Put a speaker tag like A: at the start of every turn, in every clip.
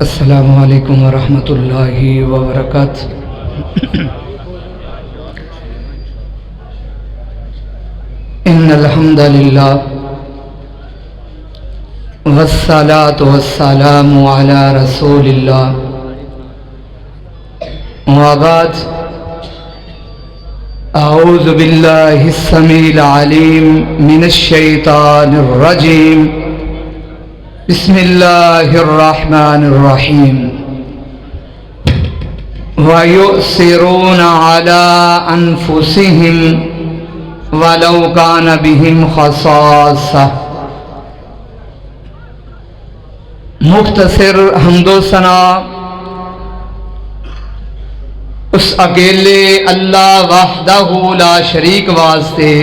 A: السلام علیکم ورحمۃ اللہ وبرکاتہ۔ ان الحمد للہ والصلاة والسلام علی رسول اللہ وبعد، اعوذ باللہ السمیع العلیم من الشیطان الرجیم، بسم اللہ الرحمن الرحیم۔ وَيُؤْثِرُونَ عَلَىٰ أَنفُسِهِمْ وَلَوْ كَانَ بِهِمْ خَصَاصَةٌ۔ مختصر حمد و ثنا اس اکیلے اللہ وحدہ لا شریک واسطے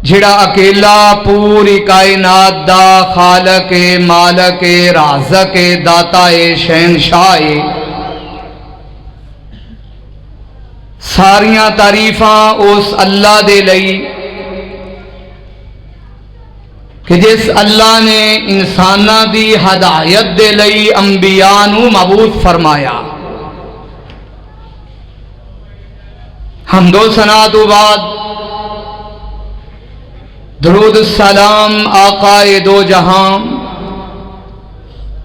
A: جڑا اکیلا پوری کائنات دا خالق مالک رازق داتا شہنشاہ، ساریاں تعریفاں اس اللہ دے لئی کہ جس اللہ نے انساناں دی ہدایت دے لئی انبیاء نو مبعوث فرمایا۔ حمد و ثنا تو بعد درود السلام آقائے دو جہاں،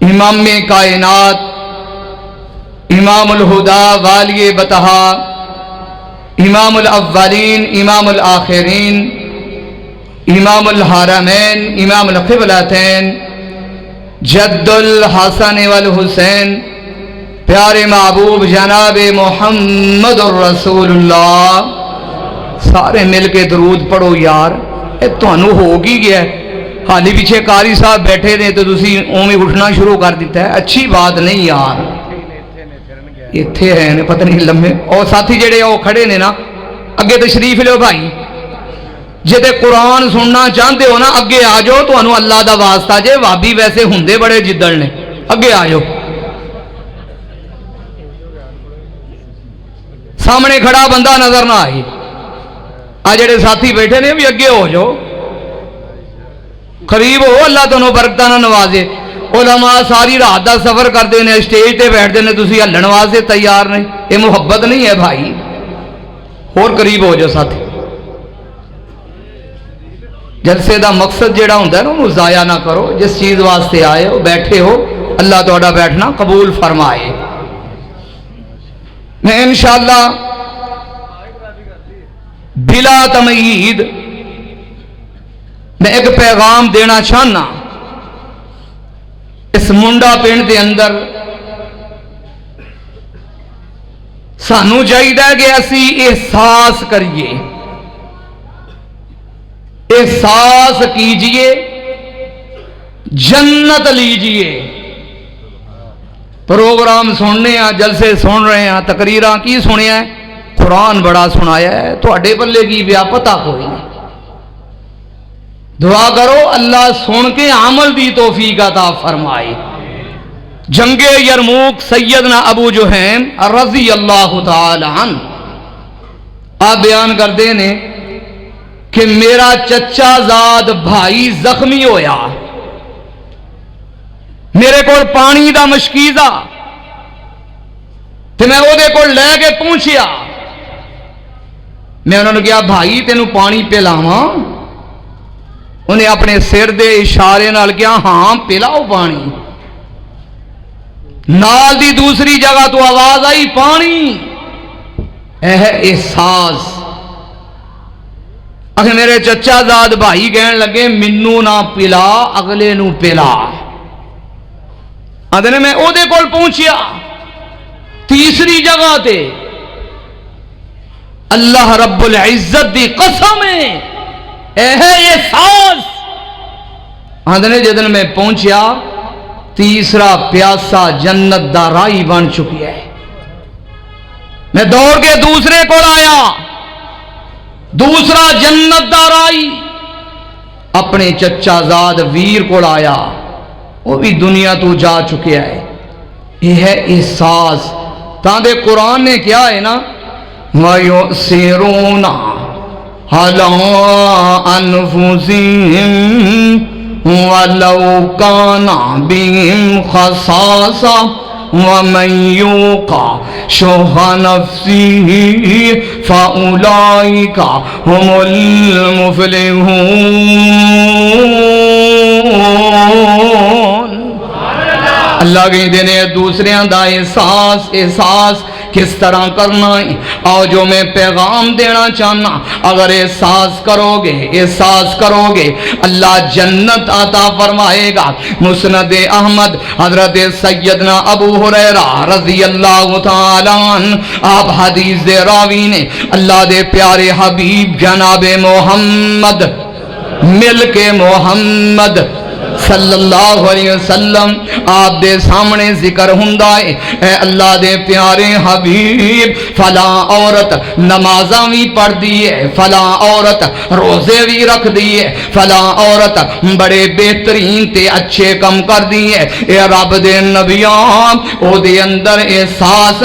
A: امام کائنات، امام الہدا والی بتہا، امام الاولین امام الآخرین، امام الحرمین امام القبلتین، جد الحسن والحسین، پیارے محبوب جناب محمد الرسول اللہ۔ سارے مل کے درود پڑھو یار، تمہیں ہو گی گیا حالی پیچھے قاری صاحب بیٹھے نے تو تسی اوویں اٹھنا شروع کر دیتا ہے، اچھی بات نہیں یار۔ اتھے ہیں پتہ نہیں لمحے اور ساتھی جڑے وہ کھڑے نے نا اگے تشریف لو بھائی، جے تے قرآن سننا چاہتے ہو نا اگے آ جاؤ، تمہیں اللہ دا واسطہ جے، وابی ویسے ہوندے بڑے جدڑ نے، اگے آ جاؤ۔ سامنے کھڑا بندہ نظر نہ آئی، آ جڑے ساتھی بیٹھے نے بھی اگے ہو جاؤ، قریب ہو، اللہ تمہیں برکتاں نہ نوازے۔ علماء ساری رات دا سفر کرتے ہیں، اسٹیج تے بیٹھتے ہیں، تسی ہلن واسطے تیار نہیں، یہ محبت نہیں ہے بھائی، اور قریب ہو جاؤ ساتھی۔ جلسے دا مقصد جڑا ہوندا ہے نا وہ ضائع نہ کرو، جس چیز واسطے آئے ہو بیٹھے ہو، اللہ تہاڈا بیٹھنا قبول فرمائے۔ میں انشاءاللہ بلا تمہید میں ایک پیغام دینا چاہنا۔ اس منڈا پنڈ دے اندر سانو چاہیے کہ اسی احساس کریے، احساس کیجئے، جنت لیجئے۔ پروگرام سننے ہیں، جلسے سن رہے ہیں، تقریراں کی سنے ہیں، قرآن بڑا سنایا ہے، تو اڈے پلے کی بیا پتہ کوئی نہیں۔ دعا کرو اللہ سن کے عمل دی توفیق عطا فرمائے۔ جنگ یرموک سیدنا ابو جہیم رضی اللہ تعالی عنہ آپ بیان کرتے ہیں کہ میرا چچا زاد بھائی زخمی ہویا، میرے کو پانی دا مشکیزہ تو میں وہ دے کو لے کے پہنچیا، میں انہوں نے کہا بھائی تینوں پانی پلاواں؟ انہیں اپنے سر دے اشارے نال کہا ہاں پلاؤ پانی۔ نال دی دوسری جگہ تو آواز آئی پانی، احساس۔ اگر میرے چچا زاد بھائی کہنے لگے منو نہ پلا اگلے نو پلا، آدھے میں او دے کول پہنچیا تیسری جگہ تے، اللہ رب العزت دی قسم ہے احساس۔ آدھے جدن میں پہنچیا تیسرا پیاسا جنت دا رائی بن چکی ہے۔ میں دوڑ کے دوسرے کو آیا، دوسرا جنت دا رائی اپنے چچا زاد ویر کو آیا، وہ بھی دنیا تو جا چکے ہے۔ یہ ہے احساس۔ تاندے قرآن نے کیا ہے نا وَيُؤْثِرُونَ عَلَىٰ أَنفُسِهِمْ وَلَوْ كَانَ بِهِمْ خَصَاصَةٌ وَمَنْ يُوقَ شُحَّ نَفْسِهِ فَأُولَئِكَ هُمُ الْمُفْلِحُونَ۔ اللہ کہتے ہیں دوسرے دا احساس کس طرح کرنا ہے، اور جو میں پیغام دینا چاہنا، اگر احساس کرو گے اللہ جنت عطا فرمائے گا۔ مسند احمد حضرت سیدنا ابو ہریرہ رضی اللہ تعالیٰ عنہ آپ حدیث دے راوی نے اللہ دے پیارے حبیب جناب محمد مل کے محمد صلی اللہ علیہ وسلم آپ دے سامنے ذکر ہوندا ہے، اے اللہ دے پیارے حبیب فلاں عورت نمازاں بھی پڑھ دیئے، فلاں عورت روزے بھی رکھ دیئے، فلاں عورت بڑے بہترین تے اچھے کم کر دیئے۔ اے رب دے نبیان او دے اندر احساس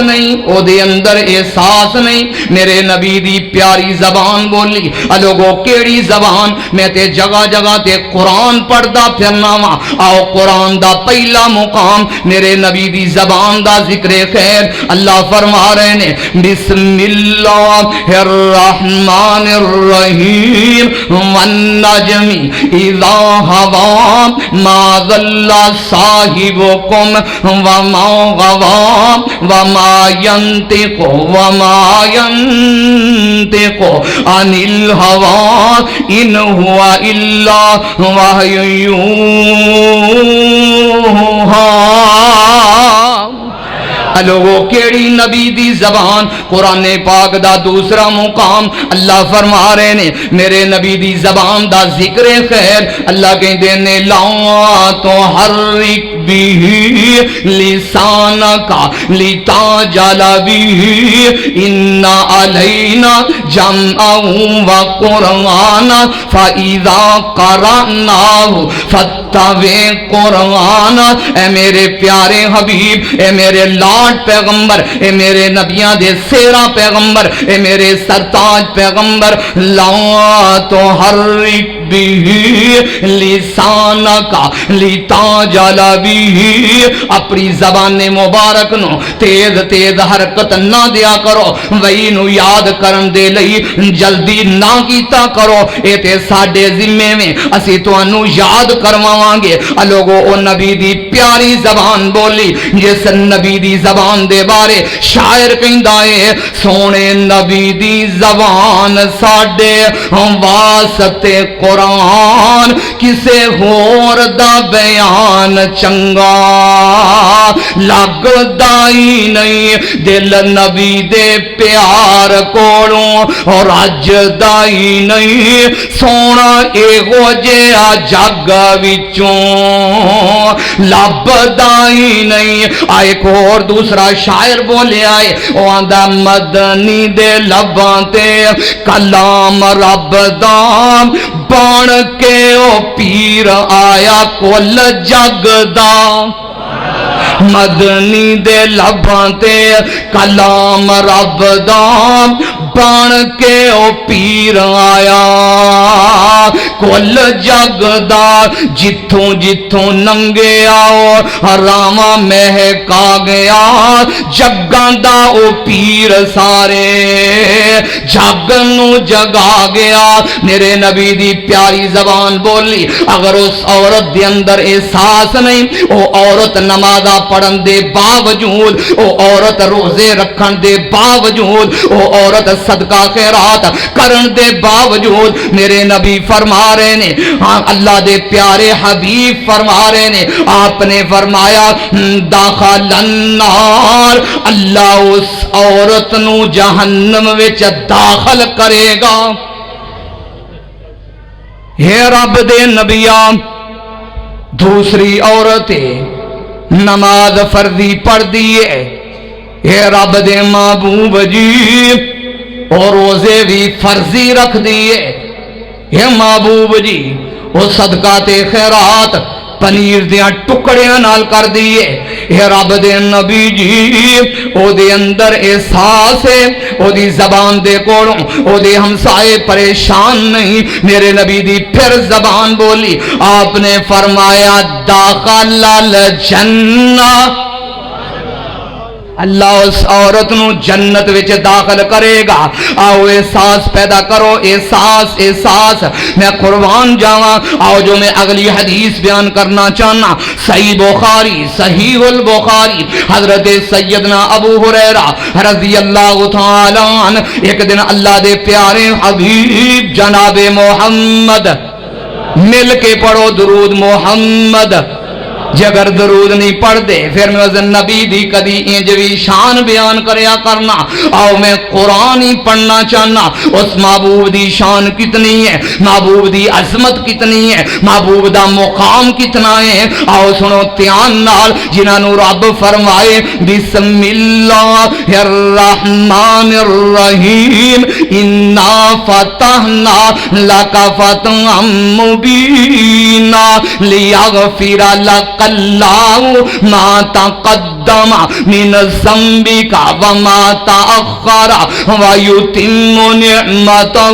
A: نہیں، میرے نبی دی پیاری زبان بولی، لوگو کیڑی زبان، میں تے جگہ جگہ تے قرآن پڑھدا پھرنا، آؤ قرآن دا پہلا مقام میرے نبی دی زبان دا ذکر خیر۔ اللہ فرما رہے ہیں بسم اللہ الرحمن الرحیم والنجم اذا ہوا ما ضل صاحبکم وما غوا وما ینطق عن الہوا ان ہوا الا وحی لوگو کیڑی نبی دی زبان، قرآن پاک دا دوسرا مقام اللہ فرما رہے نے میرے نبی دی زبان دا ذکر خیر۔ اللہ کہتے ہیں لا تحرک به لسانک لتعجل به ان علینا جمعہ وقرآن فاذا قرأناه فاتبع قرآن۔ اے میرے پیارے حبیب، اے میرے لاڈ پیغمبر، اے میرے نبیاں دے سیرا پیغمبر، اے میرے سرتاج پیغمبر، لا تحرک به لسانک لتعجل به، اپنی زبان مبارک نو تیز حرکت نہ دیا کرو، وہی نو یاد کرن دے لئی جلدی نہ کیتا کرو، اے تے ساڈے ذمے میں اسی تانوں یاد کرواواں گے۔ لوگو او نبی دی پیاری زبان بولی، جس نبی دی زبان دے بارے شاعر کہندا ہے سونے نبی دی زبان ساڈے واسطے قرآن، کسے ہور دا بیان چنگا لگدا ہی نہیں، دل نبی دے پیار کولوں اور رجدا ہی نہیں، سونا ایہو جہا جگ وچوں لبدا ہی نہیں۔ ایک اور دوسرا شاعر بولے آئے وہ آندا مدنی دے لباں تے کلام رب دا بن کے او پیر آیا کل جگ دا، مدنی دے لباں تے کلام رب دا بن کے او پیر آیا کل جگ دا، جتھوں جتھوں ننگے آؤ راواں مہکا گیا جگاں دا او پیر سارے جگ نو جگا گیا۔ میرے نبی دی پیاری زبان بولی، اگر اس عورت دے اندر احساس نہیں، او عورت نمازاں پڑھن دے باوجود، او عورت روزے رکھن دے باوجود، او عورت صدقہ خیرات کرن دے باوجود، میرے نبی فرما رہے نے، اللہ دے پیارے حبیب فرما رہے نے، آپ نے فرمایا داخل النار، اللہ اس عورت نو جہنم وچ داخل کرے گا۔ ہے رب دے نبیاں، دوسری عورتیں نماز فرضی پڑھ دیئے، اے رب دے محبوب جی، اور روزے بھی فرضی رکھ دیئے، اے محبوب جی، وہ صدقات خیرات پنیر دیاں ٹکڑیاں نال کر دیئے. اے رب دے نبی جی او دے اندر احساس ہے, او دی زبان دے کولوں او دے ہمسائے پریشان نہیں. میرے نبی دی پھر زبان بولی, آپ نے فرمایا داخل الجنہ, اللہ اس عورت نو جنت وچ داخل کرے گا. آؤ احساس پیدا کرو, احساس احساس. میں قربان جاواں, آؤ جو میں اگلی حدیث بیان کرنا چاہنا. صحیح بخاری, صحیح البخاری, حضرت سیدنا ابو ہریرہ رضی اللہ تعالی عنہ ایک دن اللہ دے پیارے حبیب جناب محمد, مل کے پڑھو درود محمد. جے اگر درود نہیں پڑھ دے پھر میں نبی دی کدی انجوی شان بیان کریا کرنا. آؤ میں قرآن ہی پڑھنا چاہنا. اس محبوب دی شان کتنی ہے, محبوب دی عظمت کتنی ہے, محبوب دا مقام کتنا ہے. آؤ سنو دھیان نال, جنہاں نو رب فرمائے بسم اللہ الرحمن الرحیم انا فتحنا لک فتحا مبینا لیغفر لک اللہ ما تقدم من ذنبک وما تأخر ویتم نعمتہ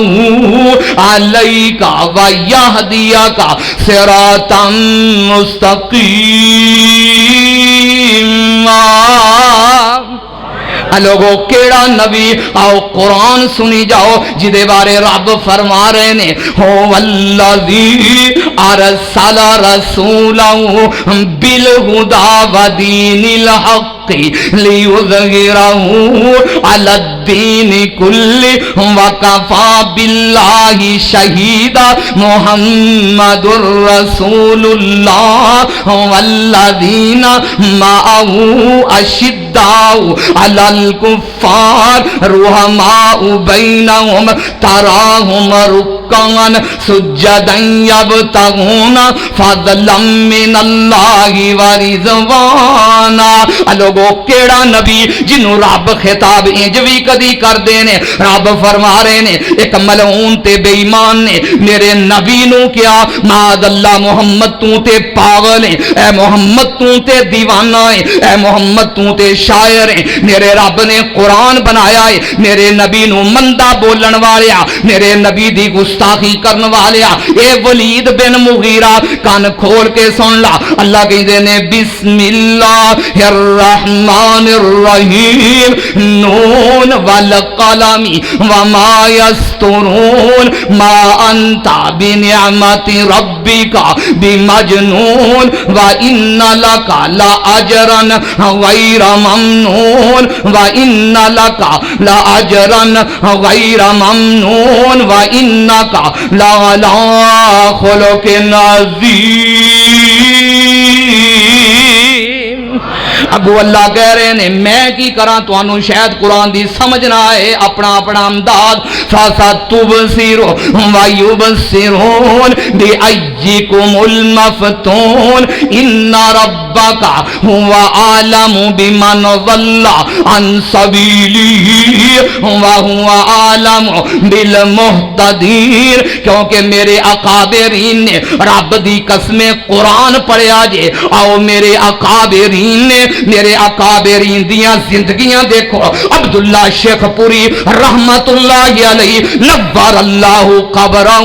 A: علیک ویہدیک صراطا مستقیما. لوگو کیڑا نبی, آؤ قرآن سنی جاؤ جدے بارے رب فرما رہے نے ہو الذی ارسل رسولہ بالہدی ودین الحق لیظہرہ علی الدین کلہ وکفی باللہ شہیدا. محمد رسول اللہ والذین معہ اشداء علی الکفار رحماء بینہم تراہم رکعا سجدا یبتغون فضلا من اللہ ورضوانا. لوگو کیڑا نبی جنہوں رب خطاب انجوی کدی کر دینے. رب فرما رہے نے ایک ملعون تے بے ایمان نے میرے نبی نو کیا معاذ اللہ محمد تو تے پاگل ہے, اے محمد تو تے دیوانہ ہے, اے محمد تو تے شاعر ہے. میرے رب نے قرآن بنایا ہے, میرے نبی نو مندہ بولن والیا, میرے نبی دی گستاخی کرن والیا. اے ولید بن مغیرہ کان کھول کے سن لا, اللہ کہتے نے بسم اللہ الرحمن الرحیم نون والقلم وما یسطرون ما انت بنعمت ربک بمجنون وان لک لاجرا غیر ممنون وان لک لاجرا غیر ممنون وانک لعلی خلق عظیم. ابو اللہ کہہ رہے ہیں میں کی کراں توانوں شاید قرآن دی سمجھ نہ آئے اپنا اپنا امداد. فَسَتُبْصِرُ وَيُبْصِرُونَ بِأَيِّكُمُ الْمَفْتُونُ إِنَّ رَبَّكَ هُوَ أَعْلَمُ بِمَنْ ضَلَّ عَنْ سَبِيلِهِ وَهُوَ أَعْلَمُ بِالْمُهْتَدِينَ. کیونکہ میرے اکابرین نے رب دی قسم قرآن پڑھیا جے. آؤ میرے اکابرین نے میرے اکابرین دیاں زندگیاں دیکھو. عبداللہ شیخ پوری رحمت اللہ علیہ نور اللہ قبرہ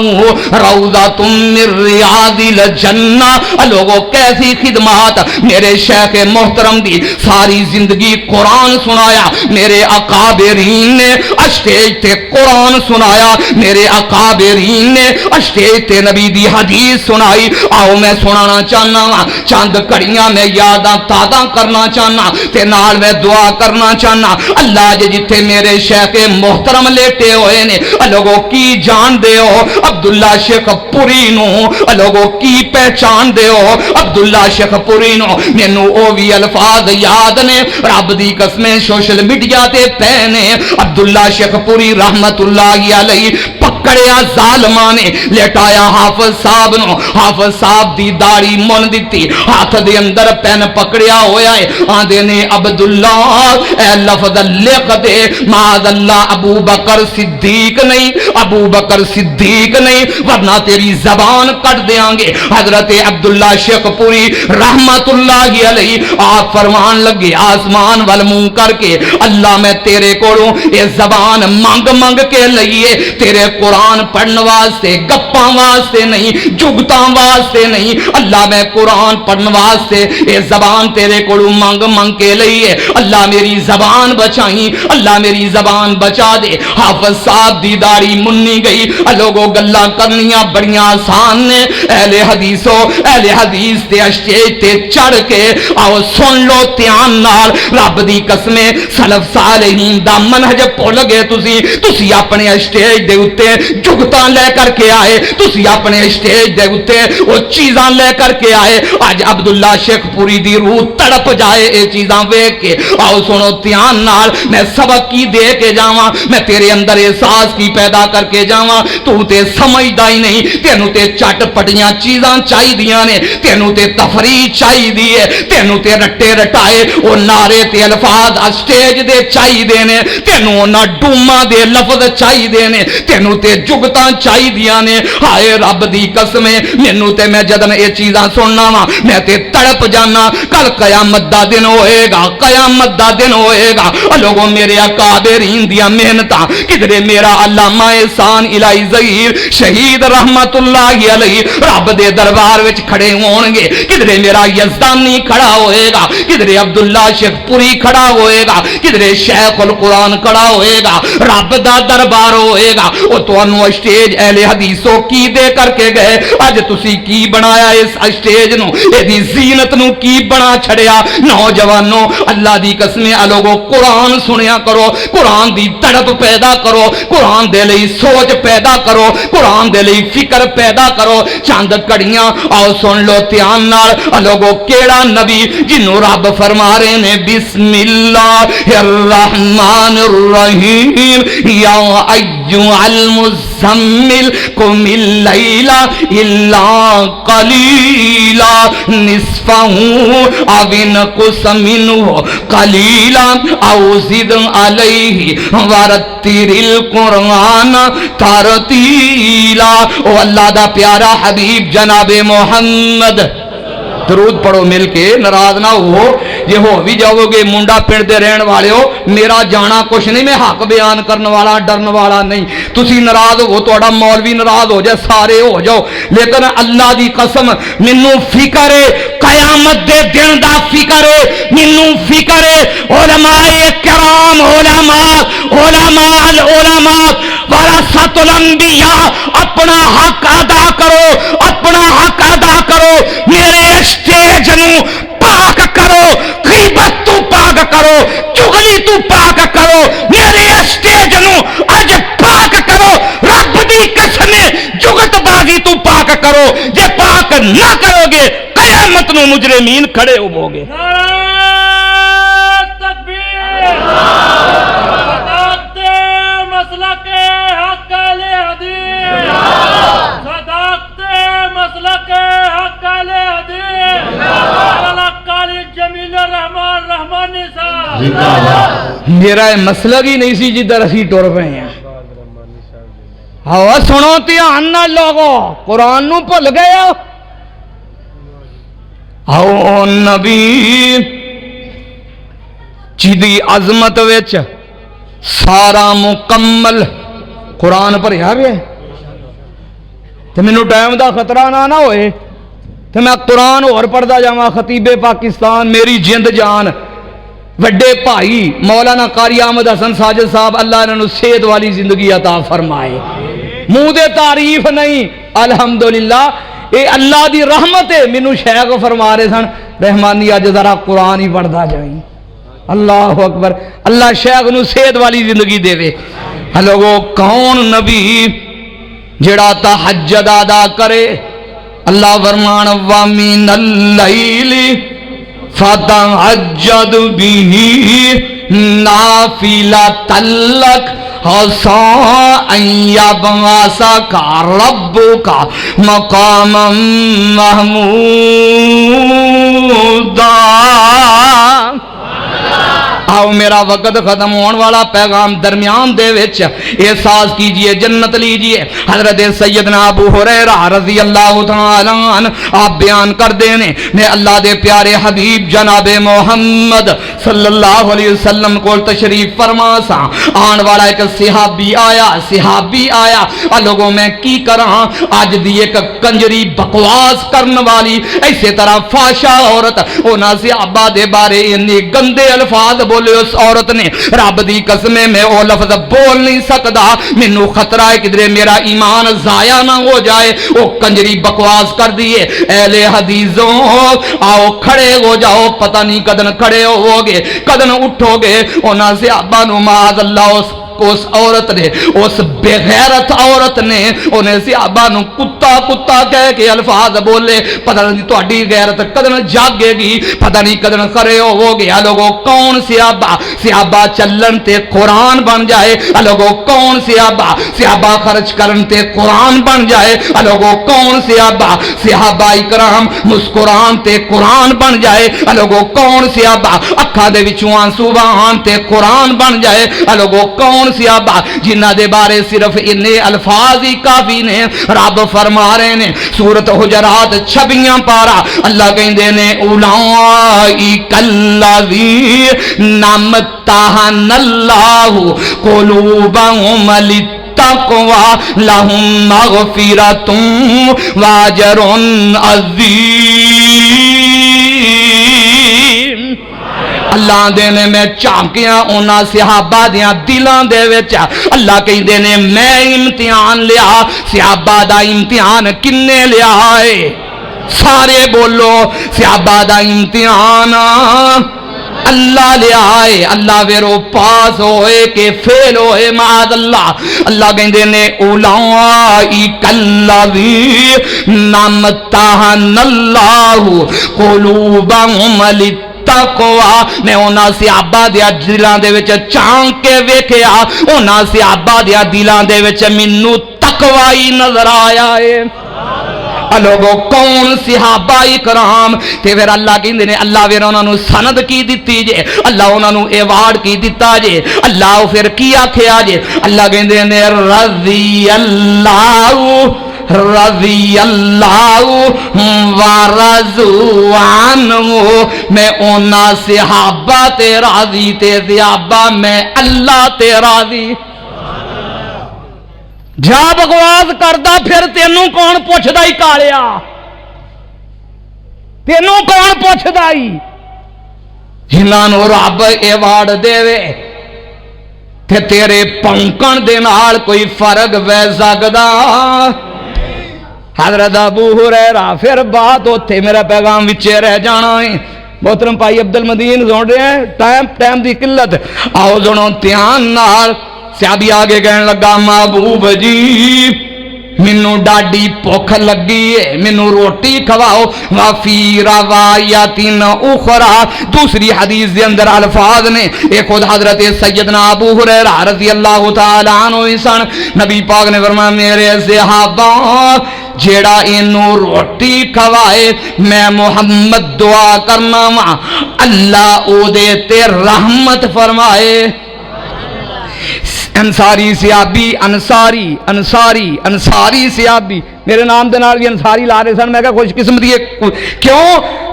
A: روضۃ من ریاض الجنہ. لوگوں کیسی خدمات میرے شیخ محترم دی, ساری زندگی قرآن سنایا. میرے اکابرین نے اسٹیج تے قرآن سنایا, میرے اکابرین نے اسٹیج تے نبی دی حدیث سنائی. آؤ میں سنانا چاہنا چند کڑیاں میں یاداں تازہ کرنا چاہنا تے نال میں دعا کرنا چاہنا. اللہ جے جتھے میرے شیخ محترم لیٹے ہوئے نے لوگوں کی جان دے ہو عبداللہ شیخ پوری نو, لوگوں کی پہچان دے ہو عبداللہ شیخ پوری نو. مینو او بھی الفاظ یاد نے رب دی قسمیں سوشل میڈیا تے پے نے. عبداللہ شیخ پوری رحمت اللہ علیہ پکا پکڑیا ظالماں نے لٹایا حافظ صاحب نو حافظ صاحب دی داڑھی من دتی ہاتھ دے اندر پین پکڑیا ہویا ہے آندے نے عبداللہ اے لفظ لکھ دے معاذ اللہ ابو بکر صدیق نہیں ابو بکر صدیق نہیں ورنہ تیری زبان کٹ دیاں گے حضرت عبداللہ شیخ پوری رحمت اللہ علیہ آپ فرمان لگے آسمان وال منہ کر کے اللہ میں تیرے کولوں یہ زبان منگ منگ کے لئیے تیرے قرآن پڑھن واسطے گپاں واسطے نہیں جگتاں واسطے نہیں اللہ میں قرآن پڑھن واسطے یہ زبان تیرے کولوں منگ منگ کے لئیے اللہ میری زبان بچائیں اللہ میری زبان بچا دے حافظ صاحب دی داڑھی منی گئی لوگوں گلاں کرنیاں بڑیاں آسان نے اہل حدیثوں اہل حدیث تے اسٹیج تے چڑھ کے آؤ سن لو دھیان نال رب دی قسمیں سلف صالحین دا منہج بھول گئے تسی اپنے اسٹیج دے اوتے جگتاں لے کر کے آئے تسی اپنے اسٹیج دے اوتے وہ چیزاں لے کر کے آئے اج عبداللہ شیخ پوری دی روح تڑپ جائے اے چیزاں ویکھ کے آؤ سنو دھیان نال میں سبق کی دے کے جاواں میں تیرے اندر احساس کی پیدا کر کے جاواں تو تے سمجھدا ہی نہیں تینوں تے چٹ پٹیاں چیزاں چاہی دیاں نے تینوں تے تفریح چاہی دی ہے تینوں تے رٹے رٹائے او نعرے تے الفاظ اسٹیج دے چاہی دے نے تینوں نہ ڈوما دے لفظ چاہی دے نے تینوں تے جگتاں چاہی دیاں نے ہائے رب دی قسمیں مینوں تے میں جدن اے چیزاں سننا وا میں تے تڑپ جانا کل قیامت دا دن ہوئے گا قیامت دا دن ہوئے گا لوگوں میرے اکابرین دیا محنتاں کدھرے میرا علامہ احسان الہی ظہیر شہید رحمت اللہ علیہ رب دے دربار وچ کھڑے ہون گے کدھرے میرا یزدانی کھڑا ہوئے گا کدھرے عبداللہ شیخ پوری کھڑا ہوئے گا کدھرے شیخ القرآن کھڑا ہوئے گا رب دا دربار ہوئے گا او تانوں اسٹیج اہل حدیثوں کی دے کر کے گئے اج تسی کی بنایا اس اسٹیج نو ایدی زینت نو کی بنا چھڑیا نوجوانوں اللہ دی قسمیں لوگوں قرآن سنیا کرو قرآن دی تڑپ پیدا کرو قرآن دے لئی سوچ پیدا کرو قرآن دے لئی فکر پیدا کرو چاند کڑیاں آؤ سن لو دھیان نال لوگوں کیڑا نبی جنوں رب فرما رہے نے بسم اللہ الرحمن الرحیم یا ایھا المزمل قم اللیل الا قلیلا نصفہ او انقص منہ قلیلا او زد علیہ ورتل القرآن ترتیلا او اللہ دا پیارا حبیب جناب محمد درود پڑھو مل کے ناراض نہ ہو یہ ہو بھی جاؤ گے منڈا پنڈ دے رہن والے ہو میرا جانا کچھ نہیں میں حق بیان کرنے والا ڈرن والا نہیں تسی ناراض ہو تہاڈا مولوی ناراض ہو جائے سارے ہو جاؤ لیکن اللہ دی قسم مینوں فکر ہے قیامت دے دن دا فکر ہے مینوں فکر ہے علماء کرام علماء ورثۃ الانبیاء اپنا حق ادا کرو اپنا حق ادا کرو میرے اسٹیج نو پاک کرو غیبت تو پاک کرو چغلی تو پاک کرو میرے اسٹیج نو اج پاک کرو رب دی قسم جگت بازی تو پاک کرو جے پاک نہ کرو گے قیامت نو مجرمین کھڑے ہوو گے میرا مسلک ہی نہیں سی جدھر اسی ٹر پے ہیں ہوا سنو دھیان نال لوگو قرآن نو بھول گئے او نبی جدی عظمت وچ سارا مکمل قرآن بھریا گیا تے مینوں ٹائم دا خطرہ نہ ہوئے تے میں قرآن اور پڑھدا جاواں خطیب پاکستان میری جند جان وڈے بھائی مولانا قاری احمد حسن ساجد صاحب اللہ انہوں صحت والی زندگی عطا فرمائے منہ دے تعریف نہیں الحمدللہ اے اللہ دی رحمت ہے مینوں شیخ فرما رہے سن رحمانی اج ذرا قرآن ہی پڑھدا جائیں اللہ اکبر اللہ شیخ نو صحت والی زندگی دے وے لوگو کون نبی جڑا تہجد ادا کرے اللہ فرمان وَمِنَ اللَّيْلِ فَتَهَجَّدْ بِهِ نَافِلَةً لَكَ عسى أن يبعثك ربك مقاما محمودا. آؤ میرا وقت ختم ہونے والا پیغام درمیان دے وچ احساس کیجئے جنت لیجئے. حضرت سیدنا ابو ہریرہ رضی اللہ تعالی عنہ آپ بیان کر دینے میں اللہ دے پیارے حبیب جناب محمد صلی اللہ علیہ وسلم کو تشریف فرما سا. آن والا ایک صحابی آیا لوگوں میں کی کراں آج دی ایک کنجری بکواس کرن والی ایسے طرح فاشا عورت اونا صحابہ دے بارے انی گندے الفاظ بولے. اس عورت نے رب دی قسم میں او لفظ بول نہیں سکتا مینو خطرہ ہے کدھرے میرا ایمان ضائع نہ ہو جائے. او کنجری بکواس کر دیے. اہل حدیثوں آؤ کھڑے ہو جاؤ. پتہ نہیں کدن کھڑے ہو گے کدن اٹھو گے. اونا صحابہ نو معاذ اللہ اس عورت نے اس بغیرت عورت نے انہیں صحابہ نو کتا کتا کہہ کے الفاظ بولے. پتہ نہیں تہاڈی غیرت کدن جاگے گی پتہ نہیں کدن کھڑے ہو گیا. لوگوں کون صحابہ چلن تے قرآن بن جائے. لوگوں کون صحابہ خرچ کرن تے قرآن بن جائے. لوگوں کون صحابہ اکرام مسکران تے قرآن بن جائے. لوگوں کون صحابہ اکھاں دے وچوں آنسو بہان تے قرآن بن جائے. لوگوں کون صحابہ جنہ دے بارے صرف انہیں الفاظ ہی کافی نے. رب فرما رہے نے سورۃ حجرات 26 پارا اللہ کہندے نے اولئک الذین امتحن اللہ قلوبہم للتقوی لہم مغفرۃ واجر عظیم. اللہ دینے میں چانکیاں اونا صحابہ دیاں دلان دے وچا. اللہ کہندے نے میں امتحان لیا. صحابہ دا امتحان کنے لیا ہے؟ سارے بولو صحابہ دا امتحان اللہ لیا ہے. اللہ ویرو پاس ہوئے کہ فیل ہوئے معاذ اللہ. اللہ کہندے نے اولئک الذین امتحن اللہ قلوبہم تقوی. میں اونا صحابہ دیا دلان دے وچ چانک کے ویکھیا اونا صحابہ دیا دلان دے وچ مینوں تقوی نظر آیا ہے. لوگوں کون صحابہ اکرام تے پھر اللہ کہندے نے اللہ پھر انہاں نو سند کی دتی جے. اللہ انہاں نو ایوارڈ کی دتا جے. اللہ پھر کی آکھیا جے. اللہ کہندے نے رضی اللہ ورضوا عنہ. میں اونا صحابہ تے راضی تے صحابہ میں اللہ تے راضی. جا بکواس کردا پھر تینوں کون پوچھدا ہی کالیا؟ تینوں کون پوچھدا ہی؟ جنہاں نو رب ایوارڈ دے تے تیرے پونکن دے نال کوئی فرق وے سکدا؟ حضرت ابو ہریرہ پھر بات ہوتے میرا پیغام وچے رہ جانا ہے. محترم بھائی عبد المدین سن رہے ہیں ٹائم دی قلت. آؤ سنو دھیان نال. صحابی آگے کہنے لگا محبوب جی مینوں ڈاڈی بھوک لگی ہے مینوں روٹی کھواؤ. وفی روایت اخرى دوسری حدیث دے اندر الفاظ نے ایک خود حضرت سیدنا ابو ہریرہ رضی اللہ تعالی عنہ سن. نبی پاک نے فرمایا میرے صحابہ جیڑا اینو روٹی کھوائے میں محمد دعا کرنا وا اللہ او دے تے رحمت فرمائے. انصاری صحابی انصاری صحابی میرے نام دے نال بھی انصاری لا رہے سن. میں کہا خوش قسمتی ہے کیوں؟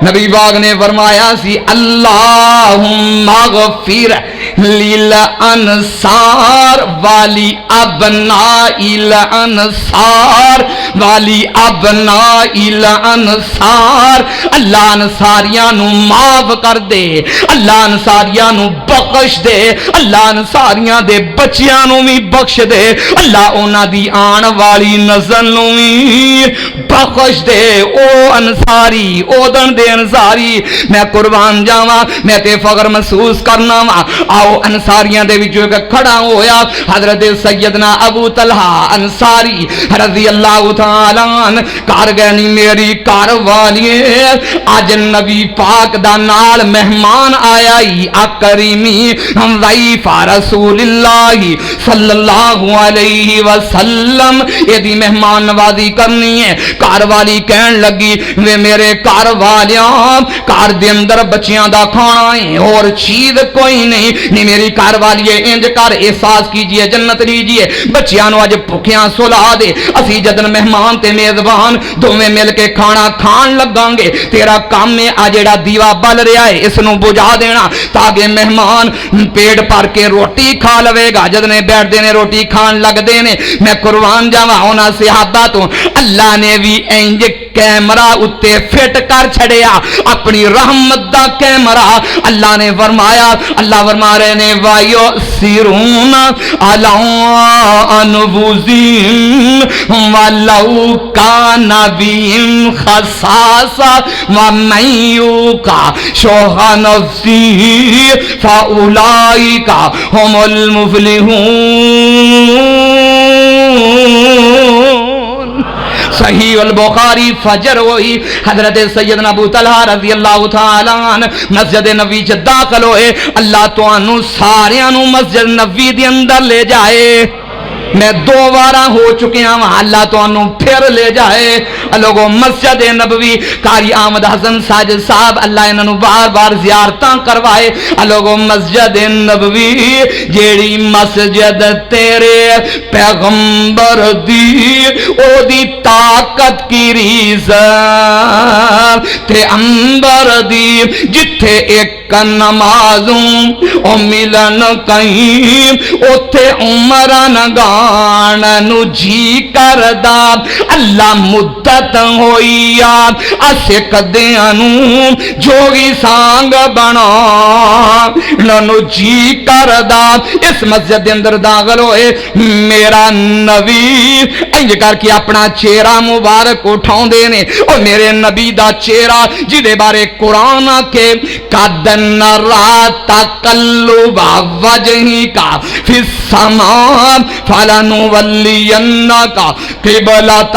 A: نبی پاک نے فرمایا سی اللہم اغفر للانصار والی ابناء الانصار والی ابناء الانصار. اللہ انصاریاں نو معاف کر دے. اللہ انصاریاں نو بخش دے. اللہ انصاریاں دے بچیاں نو بھی بخش دے. اللہ اونا دی آن والی نسل نو بھی بخش دے او انصاری او دن دے انصاری میں قربان جاواں میں تے فخر محسوس کرنا وا آؤ انصاریاں دے وچوں ایک کھڑا ہویا حضرت سیدنا ابو طلحہ انصاری رضی اللہ تعالی عنہ کار گنی میری کار والی اج نبی پاک دا نال مہمان آیا ہی اکریمی ضیف رسول اللہ صلی اللہ علیہ وسلم یہ دی مہمان نوازی کرنی ہے کار والی کہن لگی وے میرے کار والیاں کار دے اندر بچیاں دا کھانا ہے اور چیز کوئی نہیں میری کار والی انج کر احساس کیجئے جنت لیجئے بچیاں نو اج بھکیاں سلا دے اسی جدن مہمان تے میزبان دوویں مل کے کھانا کھان لگاں گے تیرا کام ہے آ جڑا دیوا بل رہا ہے اس نو بجھا دینا تاکہ مہمان پیٹ بھر کے روٹی کھا لوے گا جدنے بیٹھ دے نے روٹی کھان لگ دے نے میں قربان جاواں انہاں صحابہ تو اللہ نے بھی انج کیمرہ اتے فٹ کر چھڑیا اپنی رحمت دا کیمرہ اللہ نے فرمایا اللہ فرما رہے نے وایو سیرون علی انفسہم ولو کان بہم خصاصہ ومن یوق شح نفسہ فاولئک هم المفلحون صحیح البخاری فجر ہوئی حضرت سیدنا ابو طلحہ رضی اللہ تعالی عنہ مسجد نبوی چ داخل ہوئے اللہ تانوں ساریاں نوں مسجد نبوی دے اندر لے جائے میں دو بارہ ہو چکے ہیں اللہ تو انہوں پھر لے جائے لوگوں مسجد نبوی قاری احمد حسن ساجد صاحب اللہ انہوں بار بار زیارتاں کروائے لوگوں مسجد نبوی جیڑی مسجد تیرے پیغمبر دی او دی طاقت کی ریزہ تے امبر دی جتھے ایک نمازوں او ملن کہیں اوتھے عمران گان نو جی کردا اللہ مدت ہوئی یاد اسے کدیانو جوگی سانگ بنا نو جی کردا اس مسجد اندر داخل ہوئے میرا نبی انج کر کے اپنا چہرہ مبارک اٹھاؤں دینے اور میرے نبی دا چہرہ جدے بارے قرآن کے قدن نرا تقلب وجهك في السماء فلنولينك قبلة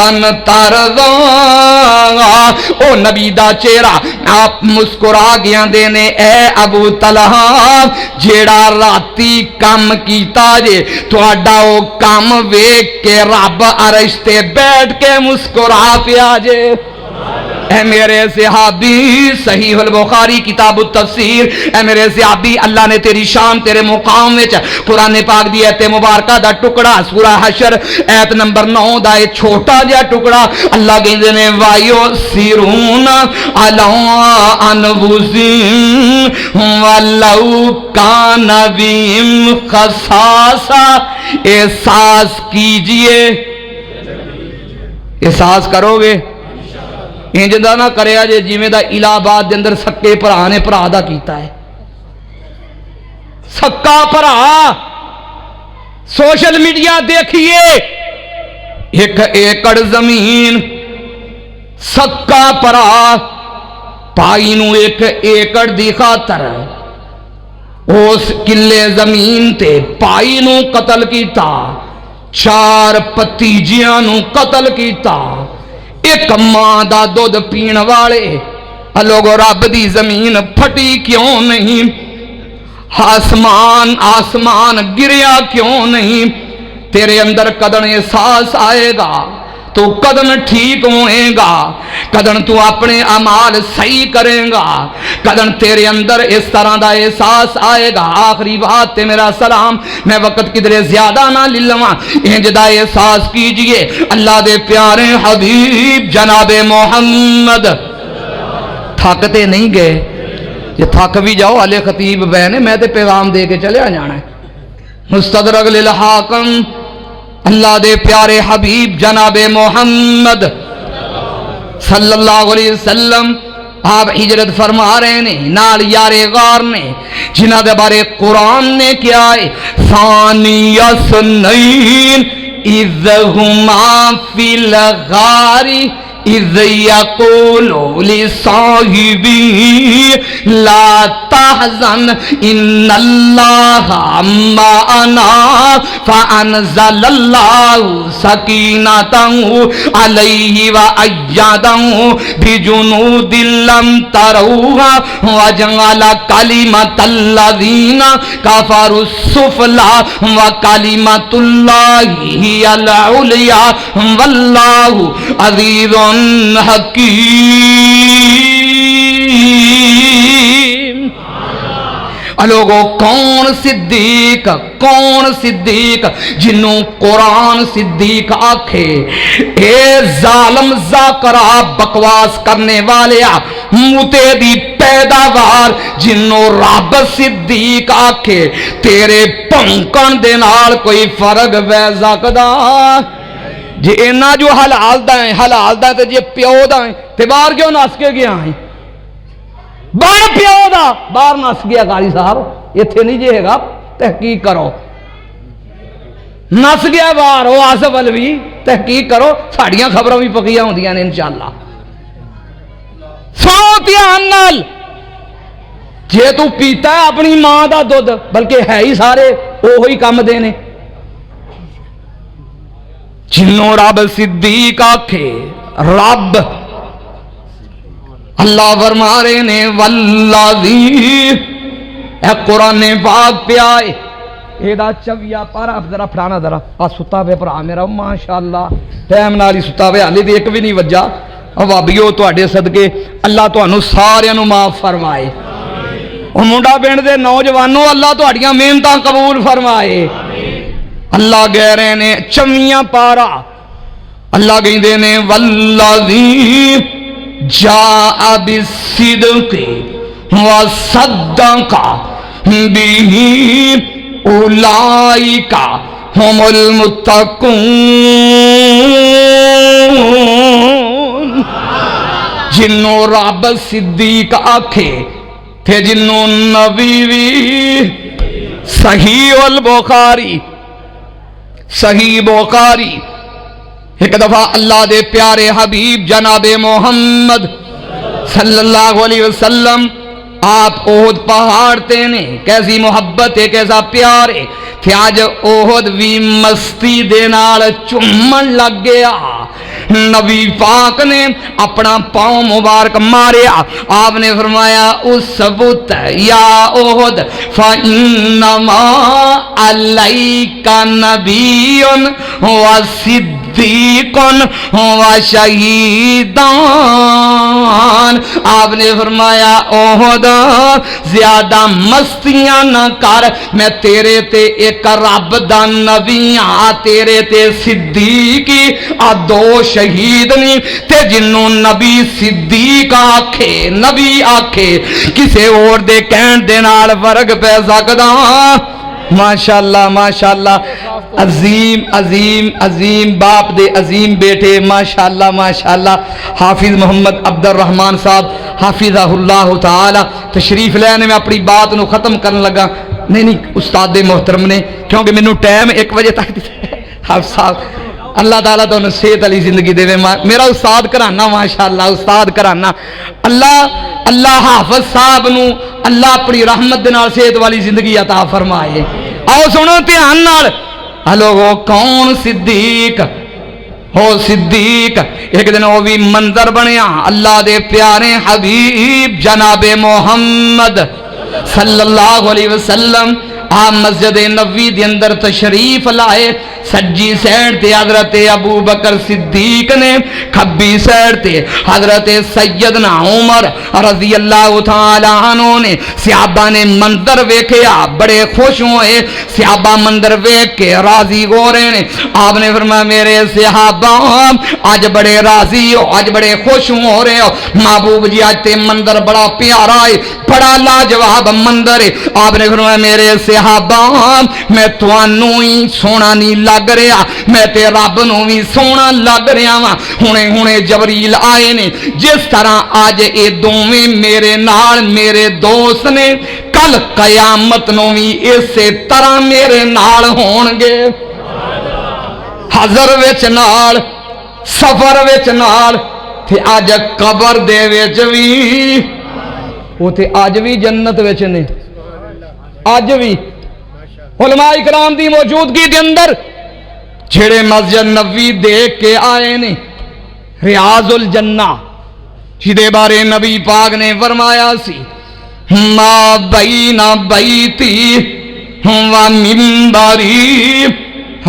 A: ترضاها او نبی دا چہرہ آپ مسکرا گیا دینے اے ابو طلحہ جیڑا راتی کم کیتا جے تہاڈا او کم ویکھ کے رب عرش تے بیٹھ کے مسکرا پیا جے اے میرے صحابی صحیح البخاری کتاب التفسیر اے میرے صحابی اللہ نے تیری شان تیرے مقام وچ قرآن پاک دی ایت مبارکہ دا ٹکڑا سورہ حشر ایت نمبر 9 دا ایک چھوٹا جا ٹکڑا اللہ کہندے نے وایو سیرون علی انفسہم ولو کان بہم خصاصہ احساس کیجئے احساس کرو گے انجدہ نہ کرے آجے جیمیں دا الہ آباد دے اندر سکے پرا نے پرا دا کیتا ہے سکا پرا سوشل میڈیا دیکھئے ایک ایکڑ زمین سکا پرا پائی نو ایک ایکڑ دی خاطر اس کلے زمین تے پائی نو قتل کیتا 4 پتیجیاں نو قتل کیتا ایک ماں دا دودھ پین والے لوگو رب دی زمین پھٹی کیوں نہیں آسمان گریا کیوں نہیں تیرے اندر قدر احساس آئے گا تو قدم ٹھیک ہوئے گا قدم تو اپنے اعمال صحیح کرے گا قدم تیرے اندر اس طرح دا احساس آئے گا آخری بات تے میرا سلام میں وقت کدرے زیادہ نہ للواں انج دا احساس کیجئے اللہ دے پیارے حبیب جناب محمد تھکتے نہیں گئے یہ تھک بھی جاؤ علی خطیب بہنے میں تے پیغام دے کے چلے آ جانا ہے مستدرک للحاکم اللہ دے پیارے حبیب جناب محمد صلی اللہ علیہ وسلم آپ ہجرت فرما رہے نے نال یار غار نے جنہ دے بارے قرآن نے کیا ہے ثانی اثنین اذ ہما فی الغار اذ یقول لصاحبہ لا تحزن ان اللہ معنا فانزل اللہ سکینتہ علیہ وایدہ بجنود لم تروها وجعل کلمۃ الذین کفروا السفلی وکلمۃ اللہ ہی العلیٰ واللہ عزیز حکیم۔ لوگو کون صدیق جنوں قرآن صدیق آکھے؟ اے ظالم ذاکرہ بکواس کرنے والے موتے دی پیداوار جنوں رب صدیق آکھے، تیرے پنکن دے نال کوئی فرق وے سکدا؟ جی اینا جو حلال دائیں تے جی پیو دائیں تے باہر کیوں نس کے گیا ہیں؟ باہر پیو دا باہر نس گیا قاری صاحب، یہ تھے نہیں جے گا، تحقیق کرو، نس گیا باہر وہ آصف علوی، تحقیق کرو، ساڑیاں خبروں بھی پکیاں ہوں دیاں نے انشاءاللہ۔ سو دھیان نال جے تو پیتا ہے اپنی ماں دا دودھ، بلکہ ہے ہی سارے وہی کم دینے، جنوں رب صدیق آکھے، رب اللہ فرما رہے نے والذی، اے قرآن پاک پہ آئے ایدہ چویا پارا ذرا پڑھانا ذرا ستا پہ پڑھا میرا ماشاءاللہ ٹائم نالی ستا پہ حالی ایک بھی نہیں وجہ وابیو تواڈے صدقے اللہ تانوں سارے نوں معاف فرمائے، اور منڈا پنڈ دے نوجوانوں اللہ تواڈیاں محنتاں قبول فرمائے۔ اللہ کہہ رہے نے چویاں پارا اللہ کہندے نے والذی جاء بالصدق وصدق به اولئک هم المتقون۔ جنوں رب صدیق آکھے تھے جنوں نبی بھی صحیح البخاری ایک دفعہ اللہ دے پیارے حبیب جناب محمد صلی اللہ علیہ وسلم آپ احد پہاڑ تے نے کیسی محبت ہے کیسا پیار ہے کہ آج احد بھی مستی دے نال چمن لگ گیا، نبی پاک نے اپنا پاؤں مبارک ماریا، آپ نے فرمایا اثبت یا احد فانما علیک نبی وصدیق وشہیدان۔ آپ نے فرمایا احد زیادہ مستیاں نہ کر، میں تیرے تے ایک رب دا نبی ہاں، تیرے تے صدیقی دو شہید نہیں تے جنوں نبی صدیق آکھے نبی آکھے کسے اور دے کہن دے نال فرق پہ سکدا؟ ماشاءاللہ ماشاءاللہ، عظیم عظیم عظیم باپ دے عظیم بیٹے ماشاءاللہ ماشاءاللہ، حافظ محمد عبد الرحمن صاحب حافظہ اللہ تعالی تشریف لینے میں اپنی بات نو ختم کرنے لگا، نہیں استاد محترم نے کیونکہ مینوں ٹائم 1 بجے تک حافظ صاحب اللہ تعالیٰ تو انہیں صحت علی زندگی دے میرا استاد کرانا ماشاءاللہ استاد کرانا اللہ حافظ صاحب نو اللہ اپنی رحمت دے نال صحت والی زندگی عطا فرمائے۔ آؤ سنو دھیان نال، لوگو کون صدیق ہو؟ صدیق ایک دن وہ بھی منظر بنیا، اللہ دے پیارے حبیب جناب محمد صلی اللہ علیہ وسلم آپ مسجد نبوی دے اندر تشریف لائے، سجی سیڈ تے حضرت ابو بکر صدیق نے، کھبی سیڈ تے حضرت سیدنا عمر رضی اللہ تعالی عنہ نے۔ صحابہ نے منظر ویکھیا بڑے خوش ہوئے، صحابہ منظر ویکھ کے راضی ہو رہے ہیں۔ آپ نے فرمایا میرے صحابہ آج بڑے راضی ہو، آج بڑے خوش ہو رہے ہو، محبوب جی آج تے منظر بڑا پیارا ہے، بڑا لاجواب منظر ہے۔ آپ نے فرمایا میرے صحابہ میں توانوں ہی سونا نہیں لگ رہا، میں تے رب نو بھی سونا لگ رہا وا۔ ہنے جبریل آئے نے، جس طرح آج اے دوویں میرے نال میرے دوست نے، کل قیامت نو بھی اسی طرح میرے نال ہون گے۔ حضر وچ نال سفر وچ نال تے اج قبر دے وچ وی وہ تے اج بھی جنت وچ نے اج بھی علماء اکرام دی موجودگی دے اندر جڑے مسجد نبوی دیکھ کے آئے نے ریاض الجنہ جدے بارے نبی پاک نے فرمایا سی ما بین بیتی و منبری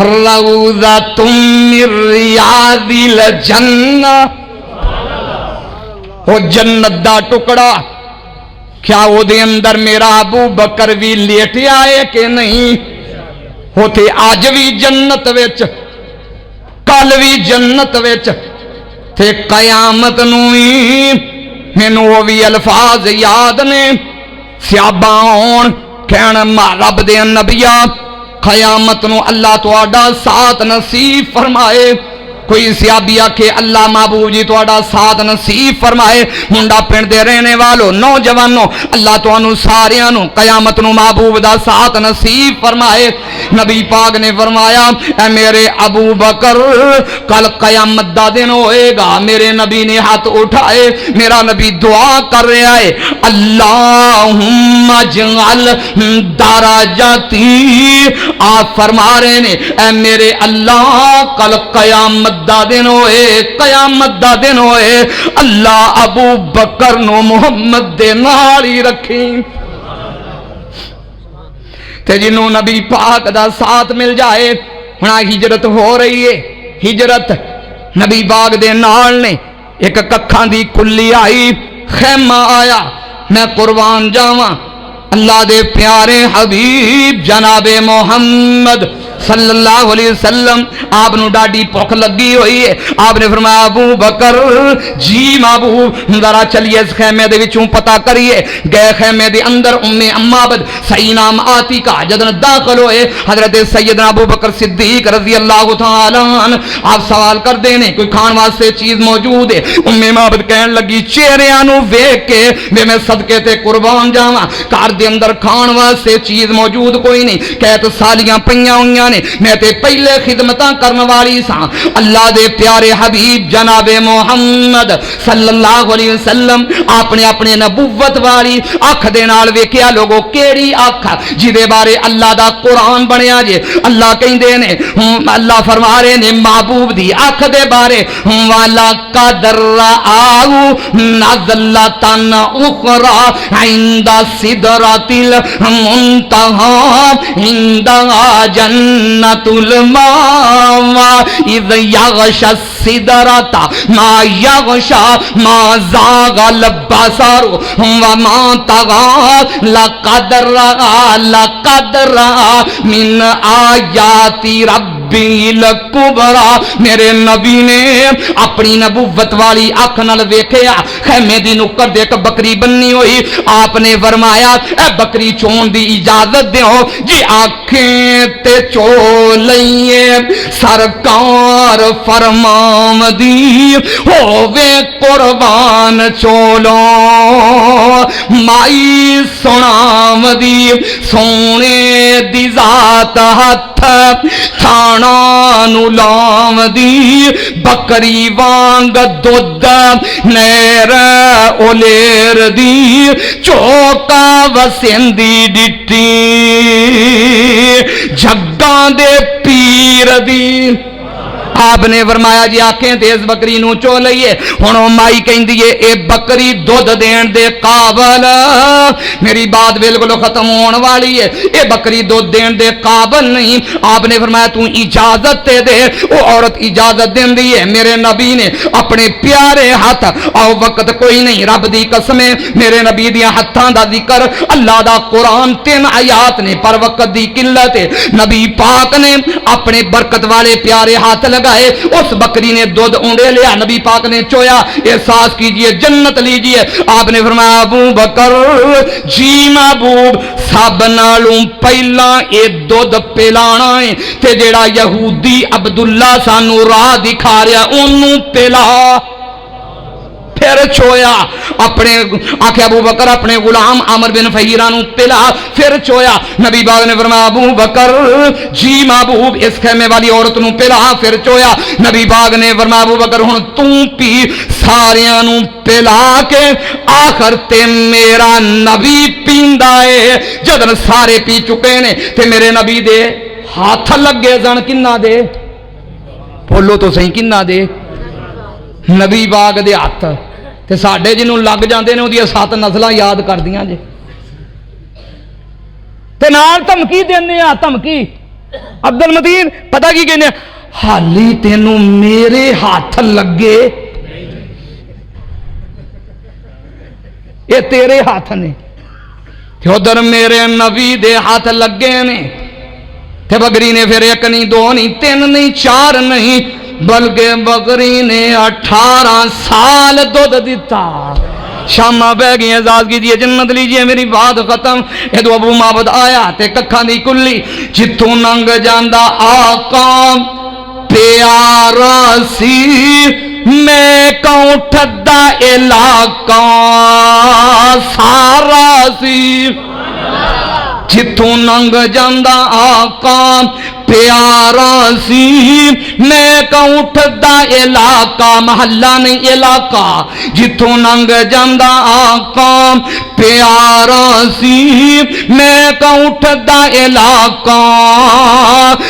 A: روضۃ من ریاض الجنہ وہ جنت دا ٹکڑا کیا وہ دے اندر میرا ابو بکر بھی لیٹیا ہے کہ نہیں ہوتے آج بھی جنت وچ کل بھی جنت وچ تے قیامت نوی مینوں وہ بھی الفاظ یاد نے سیاباں ہون کہن رب دے نبیا قیامت نو اللہ تواڈا ساتھ نصیب فرمائے کوئی سیابی آکھے اللہ محبوب جی تواڈا ساتھ نصیب فرمائے منڈا پنڈ دے رہنے والو نوجوانوں اللہ تانوں ساریاں نو قیامت نو محبوب دا ساتھ نصیب فرمائے نبی پاک نے فرمایا اے میرے ابو بکر کل قیامت دا دن ہوئے گا میرے نبی نے ہاتھ اٹھائے میرا نبی دعا کر رہا ہے اللہم اجعل درجاتی آپ فرما رہے نے اے میرے اللہ کل قیامت دا دن ہوئے قیامت دا دن ہوئے اللہ ابو بکر نو محمد دے نال ہی رکھیں تے جنوں نبی پاک دا ساتھ مل جائے ہنا ہجرت ہو رہی ہے ہجرت نبی پاک دے نال نے ایک ککھاں دی کلی آئی خیمہ آیا میں قربان جاواں اللہ دے پیارے حبیب جناب محمد صلی اللہ علیہ وسلم آپ نو ڈاڈی پوکھ لگی ہوئی ہے آپ نے فرمایا ابو بکر جی محبوب ذرا چلیے اس خیمے دے وچوں پتہ کریے گئے خیمے دے اندر امابد صحیح نام آتی کا جدن داخل ہوئے حضرت سیدنا ابو بکر صدیق رضی اللہ تعالیٰ عنہ آپ سوال کر دینے کوئی کھان واسطے چیز موجود ہے امابد کہن لگی چہریاں نو ویکھ کے میں صدقے تے قربان جاواں گھر دے اندر کھان واسطے چیز موجود کوئی نہیں کہہ تو سالیاں پئیاں ہوئیاں نے میں تے پہلے خدمتاں کرنے والی ساں اللہ دے پیارے حبیب جناب محمد صلی اللہ علیہ وسلم اپنے اپنے نبوت والی اکھ دے نال ویکھیا لوگو کیڑی اکھ جدے بارے اللہ دا قرآن بنیا جے اللہ کہندے نے اللہ فرما رہے نے محبوب دی اکھ دے بارے والا قدر آو نزلتن اخرى عند سدرۃ المنتہى عندها جنت الماوا اذ یغشى السدرۃ ما یغشى ما زاغ البصر وما طغى لقد رأى من آیات ربی الکبری میرے نبی نے اپنی نبوت والی آنکھ نال ویکھیا خیمے دی نکر دے ایک بکری بننی ہوئی آپ نے فرمایا اے بکری چون دی اجازت دیو جی آنکھیں تے چو لئیے سرکار فرمام دی ہووے قربان چولو مائی سنام دی سونے دی ذات ہتھ تھانا نولام دی بکری وانگ دودھ نیر اولیر دی چوکا وسیندی ڈٹی جگاں دے پیر دی آپ نے فرمایا جی آنکھیں تے اس بکری نو چو لئیے ہنو مائی کہندی ہے اے بکری دودھ دین دے قابل میری بات بالکل ختم ہون والی ہے اے بکری دودھ دین دے قابل نہیں آپ نے فرمایا تو اجازت تے دے وہ عورت اجازت دین دی ہے میرے نبی نے اپنے پیارے ہاتھ او وقت کوئی نہیں رب دی قسمیں میرے نبی دیا ہتھاں دا ذکر اللہ دا قرآن 3 آیات نے پر وقت دی قلت ہے نبی پاک نے اپنے برکت والے پیارے ہاتھ لگا اس بکری نے دودھ اونڈے لیا نبی پاک نے چویا احساس کیجئے جنت لیجئے آپ نے فرمایا ابو بکر جی محبوب سب نالوں پہلا اے دودھ پلانا ہے تے جیڑا یہودی عبداللہ سانو راہ دکھا رہا انہوں پلا پھر چویا اپنے آکھے ابو بکر اپنے غلام عامر بن فہیرہ نو پلا پھر چویا نبی پاک نے فرمایا ابو بکر جی محبوب اس خیمے والی عورت نو پلا پھر چویا نبی پاک نے فرمایا ابو بکر ہن تو پی ساریاں نو پلا کے آخر تے میرا نبی پیندا ہے جدن سارے پی چکے نے تے میرے نبی دے ہاتھ لگے جان کنا دے بولو تو صحیح کنا دے نبی باغ دے ہاتھ تے ساڈے جنوں لگ جاندے نے اودیاں 7 نسلاں یاد کردیاں جے تے نال دھمکی دینے آ دھمکی عبد المتین پتہ کی کہنے حالی تینوں میرے ہاتھ لگے یہ تیرے ہاتھ نے تے ادھر میرے نبی دے ہاتھ لگے نے تے بکری نے پھر 1 نہیں 2 نہیں 3 نہیں 4 نہیں بلکہ بکری نے 18 سال دودھ دیتا شامہ بہ گئی اعزاز کیجئے جنت لیجئے میری بات ختم ادو ابو معبد آیا تے ککھاں دی کلی جتوں ننگ جاندا آقا پیارا سی میں کوں ٹھڈا علاقہ سارا سی جتوں ننگ جاندا آقا پیارا سی میں کوں ٹھڈا علاقہ محلہ نہیں علاقہ جتوں ننگ جاندا آقا پیارا سی میں کوں ٹھڈا علاقہ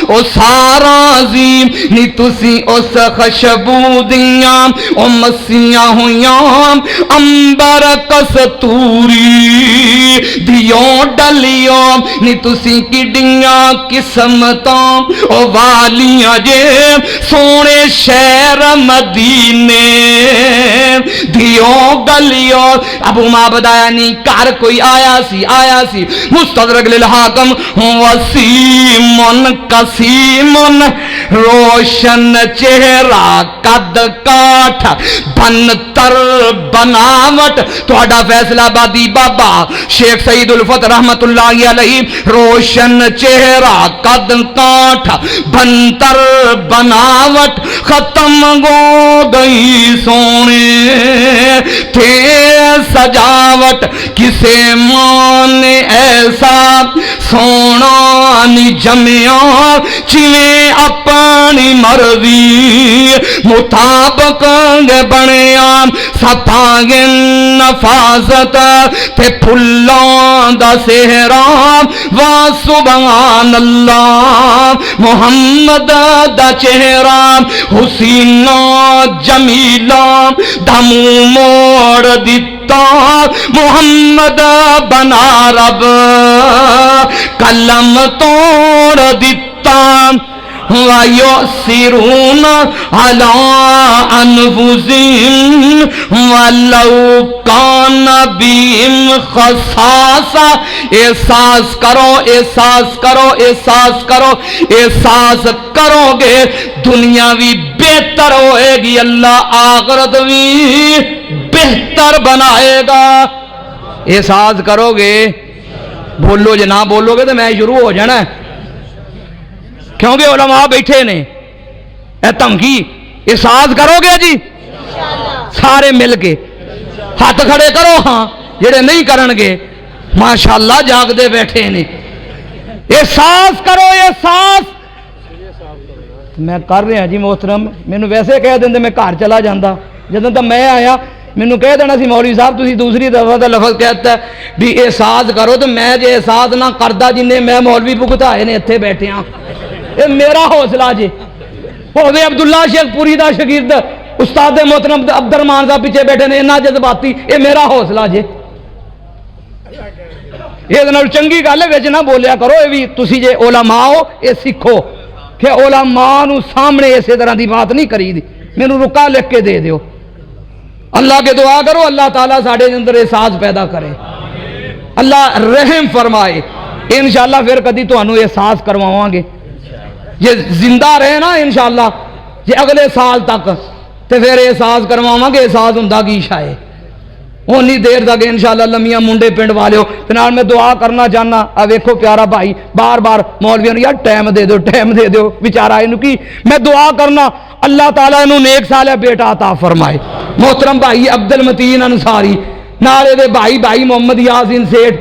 A: او سارا سی نی تسی اس خشبو دیاں او مسیاں ہویاں امبر کستوری دیوں ڈلیوں نی تسی کڈیاں قسمتاں او والیاں جے سونے شہر مدینے دیوں گلیوں ابو معبد آیا نہیں کار کوئی آیا سی مستدرک للحاکم وسیمن قسیمن روشن چہرہ قد کاٹھ بنتر بناوٹ توڑا فیصلہ آبادی بابا شیخ سعید الفت رحمت اللہ علیہ روشن چہرہ قد کاٹھ بنتر بناوٹ ختم ہو گئی سونے تھے سجاوٹ کسے مان ایسا سونا نی جمعہ چویں اپنی مرضی مطابق بنیا سپاگے نفاظت تے پھلاں دا سہرا وا سبحان اللہ محمد دا چہرہ حسینہ جمیلہ دمو موڑ دیتا محمد بنا رب قلم توڑ دیتا وَيُؤْثِرُونَ عَلَىٰ أَنفُسِهِمْ وَلَوْ كَانَ بِهِمْ خَصَاصَةٌ احساس کرو گے دنیا بھی بہتر ہوئے گی اللہ آخرت بھی بہتر بنائے گا احساس کرو گے بولو جے نہ بولو گے تو میں شروع ہو جانا ہے کیونکہ علماء بیٹھے نے اے دھمکی احساس کرو گے جی سارے مل کے ہاتھ کھڑے کرو ہاں جڑے نہیں کرن گے ماشاءاللہ جاگ دے بیٹھے نے احساس کرو احساس میں کر رہا جی محترم مینوں ویسے کہہ دیں میں گھر چلا جاندہ جدوں تک میں آیا مینوں کہہ دینا سی مولوی صاحب تسی دوسری دفعہ دا لفظ کہتا ہے بھی احساس کرو تو میں جے احساس نہ کردا جنہیں میں مولوی بھگتائے نے اتنے بیٹھے ہاں یہ میرا حوصلہ جی ہوے عبداللہ شیخ پوری دا شاگرد استاد محترم عبد الرحمان صاحب پیچھے بیٹھے نے اتنا جذباتی یہ میرا حوصلہ جی یہ چنگی گل ہے نہ بولیا کرو یہ بھی تسی جے علماء ہو یہ سیکھو کہ علماء نو سامنے اسی طرح دی بات نہیں کری دی مینوں رکا لکھ کے دے دیو اللہ کے دعا کرو اللہ تعالیٰ ساڑھے اندر احساس پیدا کرے اللہ رحم فرمائے انشاءاللہ پھر کدی تو انہوں احساس کرواؤں گے یہ زندہ رہے نا انشاءاللہ یہ اگلے سال تک تے پھر احساس کرواؤں گے احساس ہوندا کی شاید اونی دیر تک انشاءاللہ لمیاں منڈے پنڈ والے ہو فنال میں دعا کرنا چاہنا ویکھو پیارا بھائی بار بار مولویوں نے یار ٹائم دے دو بیچارہ انہوں کی میں دعا کرنا
B: اللہ تعالیٰ انہوں نیک صالح بیٹا عطا فرمائے۔ محترم بھائی عبد المتین انصاری نالے دے بھائی محمد یاسین سیٹھ،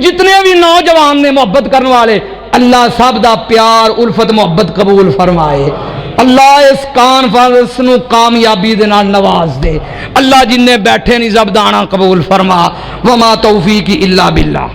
B: جتنے بھی نوجوان نے محبت کرنے والے، اللہ سب دا پیار الفت محبت قبول فرمائے۔ اللہ اس کانفرنس نو کامیابی دے نال نواز دے۔ اللہ جن نے بیٹھے نہیں زبدانہ قبول فرما۔ وما توفیقی الا باللہ۔